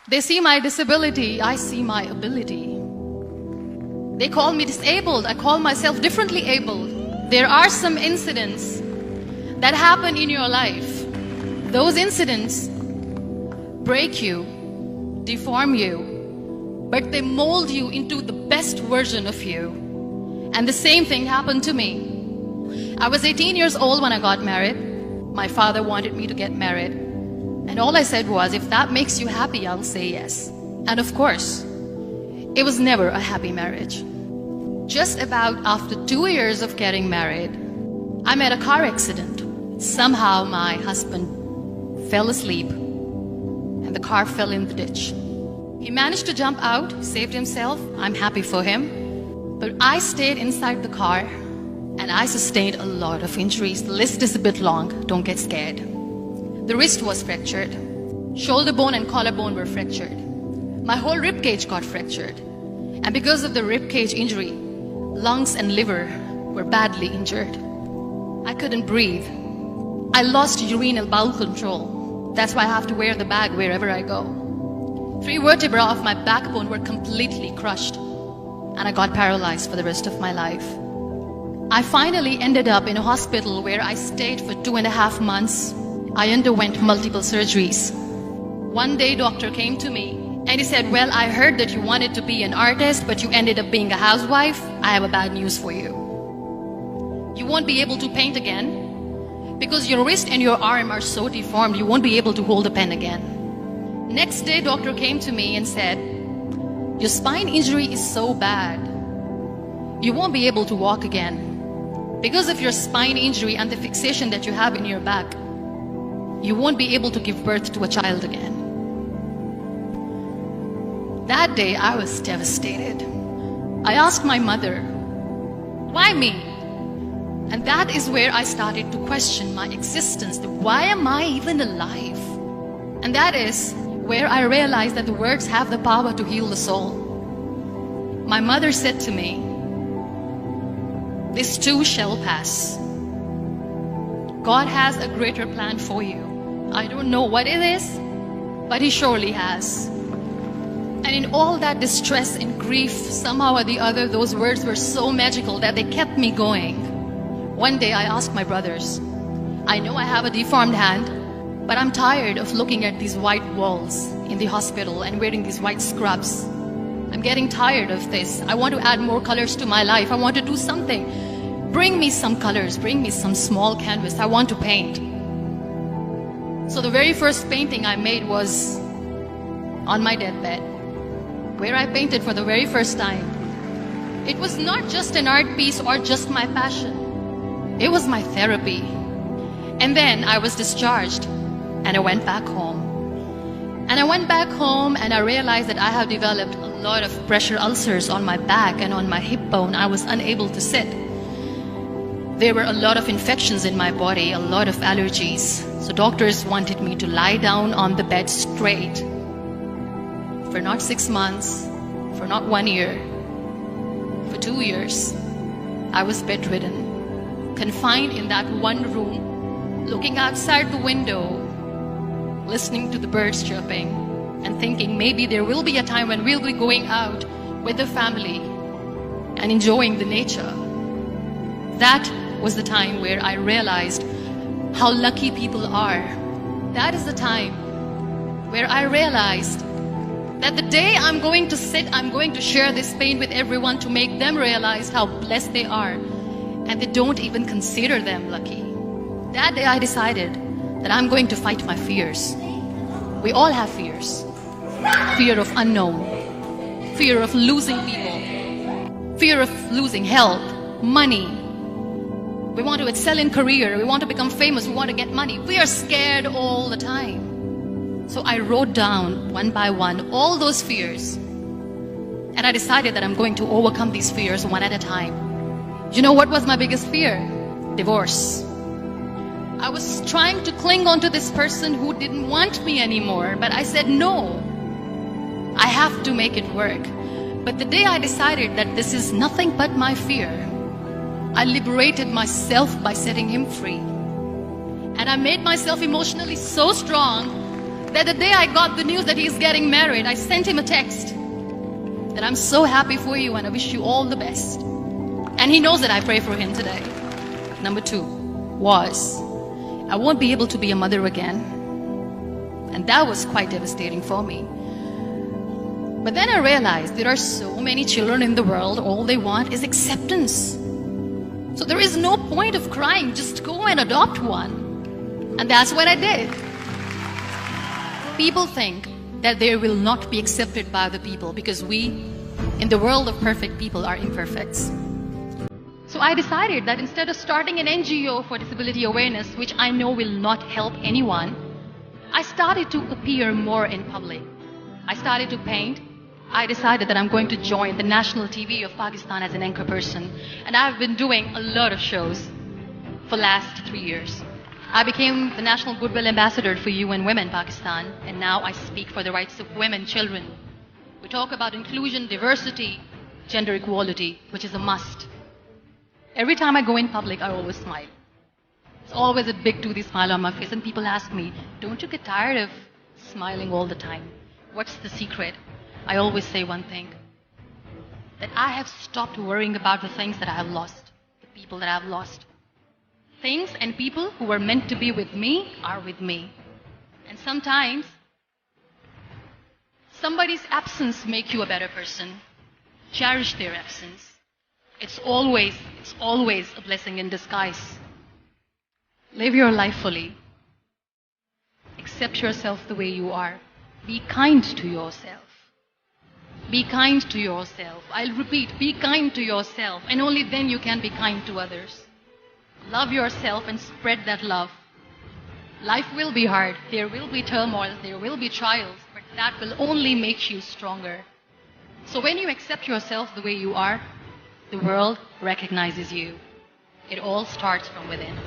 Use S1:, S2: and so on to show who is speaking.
S1: They see my disability, I see my ability. They call me disabled, I call myself differently abled. There are some incidents that happen in your life. Those incidents break you, deform you, but they mold you into the best version of you. And the same thing happened to me. I was 18 years old when I got married. My father wanted me to get married. And all I said was, if that makes you happy, I'll say yes. And of course, it was never a happy marriage. Just about after 2 years of getting married, I met a car accident. Somehow my husband fell asleep and the car fell in the ditch. He managed to jump out, saved himself. I'm happy for him. But I stayed inside the car and I sustained a lot of injuries. The list is a bit long, don't get scared. The wrist was fractured. Shoulder bone and collarbone were fractured. My whole rib cage got fractured. And because of the rib cage injury, lungs and liver were badly injured. I couldn't breathe. I lost urinary bowel control. That's why I have to wear the bag wherever I go. 3 vertebrae of my backbone were completely crushed. And I got paralyzed for the rest of my life. I finally ended up in a hospital where I stayed for 2.5 months. I underwent multiple surgeries. One day, doctor came to me and he said, well, I heard that you wanted to be an artist, but you ended up being a housewife. I have a bad news for you. You won't be able to paint again because your wrist and your arm are so deformed, you won't be able to hold a pen again. Next day, doctor came to me and said, your spine injury is so bad, you won't be able to walk again. Because of your spine injury and the fixation that you have in your back, you won't be able to give birth to a child again. That day, I was devastated. I asked my mother, why me? And that is where I started to question my existence. Why am I even alive? And that is where I realized that the words have the power to heal the soul. My mother said to me, this too shall pass. God has a greater plan for you. I don't know what it is, but He surely has. And in all that distress and grief, somehow or the other, those words were so magical that they kept me going. One day I asked my brothers, I know I have a deformed hand, but I'm tired of looking at these white walls in the hospital and wearing these white scrubs. I'm getting tired of this. I want to add more colors to my life. I want to do something. Bring me some colors, bring me some small canvas. I want to paint. So the very first painting I made was on my deathbed, where I painted for the very first time. It was not just an art piece or just my passion. It was my therapy. And then I was discharged and I went back home. And I went back home and I realized that I have developed a lot of pressure ulcers on my back and on my hip bone. I was unable to sit. There were a lot of infections in my body, a lot of allergies. So doctors wanted me to lie down on the bed straight for not 6 months, for not 1 year, for 2 years. I was bedridden, confined in that one room, looking outside the window, listening to the birds chirping and thinking maybe there will be a time when we'll be going out with the family and enjoying the nature. That was the time where I realized how lucky people are. That is the time where I realized that the day I'm going to sit, I'm going to share this pain with everyone to make them realize how blessed they are, and they don't even consider them lucky. That day I decided that I'm going to fight my fears. We all have fears. Fear of unknown, fear of losing people, fear of losing health, money. We want to excel in career, we want to become famous, we want to get money. We are scared all the time. So I wrote down one by one all those fears. And I decided that I'm going to overcome these fears one at a time. You know what was my biggest fear? Divorce. I was trying to cling on to this person who didn't want me anymore, but I said no. I have to make it work. But the day I decided that this is nothing but my fear, I liberated myself by setting him free. And I made myself emotionally so strong that the day I got the news that he's getting married, I sent him a text that I'm so happy for you and I wish you all the best. And he knows that I pray for him today. Number 2 was, I won't be able to be a mother again. And that was quite devastating for me. But then I realized there are so many children in the world, all they want is acceptance. So there is no point of crying, just go and adopt one. And that's what I did. People think that they will not be accepted by the people because we, in the world of perfect people, are imperfect. So I decided that instead of starting an NGO for disability awareness, which I know will not help anyone, I started to appear more in public. I started to paint. I decided that I'm going to join the national TV of Pakistan as an anchor person. And I've been doing a lot of shows for the last 3 years. I became the National Goodwill Ambassador for UN Women Pakistan, and now I speak for the rights of women, children. We talk about inclusion, diversity, gender equality, which is a must. Every time I go in public, I always smile. It's always a big toothy smile on my face, and people ask me, don't you get tired of smiling all the time? What's the secret? I always say one thing, that I have stopped worrying about the things that I have lost, the people that I have lost. Things and people who were meant to be with me are with me. And sometimes, somebody's absence makes you a better person. Cherish their absence. It's always a blessing in disguise. Live your life fully. Accept yourself the way you are. Be kind to yourself. Be kind to yourself. I'll repeat, be kind to yourself, and only then you can be kind to others. Love yourself and spread that love. Life will be hard. There will be turmoil. There will be trials, but that will only make you stronger. So when you accept yourself the way you are, the world recognizes you. It all starts from within.